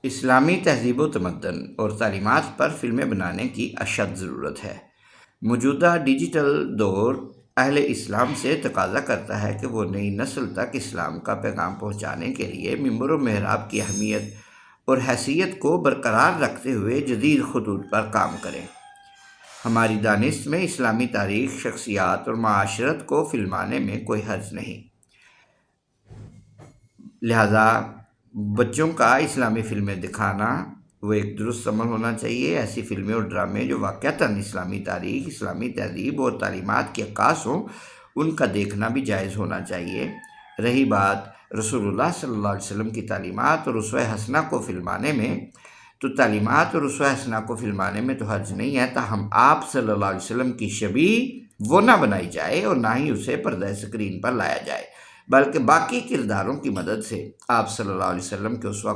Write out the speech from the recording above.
اسلامی تہذیب و تمدن اور تعلیمات پر فلمیں بنانے کی اشد ضرورت ہے۔ موجودہ ڈیجیٹل دور اہل اسلام سے تقاضا کرتا ہے کہ وہ نئی نسل تک اسلام کا پیغام پہنچانے کے لیے ممبر و محراب کی اہمیت اور حیثیت کو برقرار رکھتے ہوئے جدید خطوط پر کام کریں۔ ہماری دانست میں اسلامی تاریخ، شخصیات اور معاشرت کو فلمانے میں کوئی حرج نہیں، لہذا بچوں کا اسلامی فلمیں دکھانا وہ ایک درست عمل ہونا چاہیے۔ ایسی فلمیں اور ڈرامے جو واقعتاً اسلامی تاریخ، اسلامی تہذیب اور تعلیمات کی عکاس ہوں، ان کا دیکھنا بھی جائز ہونا چاہیے۔ رہی بات رسول اللہ صلی اللہ علیہ وسلم کی تعلیمات اور اسوہ حسنہ کو فلمانے میں، تو تعلیمات اور اسوہ حسنہ کو فلمانے میں تو حرج نہیں ہے، تاہم آپ صلی اللہ علیہ وسلم کی شبیہ وہ نہ بنائی جائے اور نہ ہی اسے پردہ اسکرین پر لایا جائے، بلکہ باقی کرداروں کی مدد سے آپ صلی اللہ علیہ وسلم کے اسوہ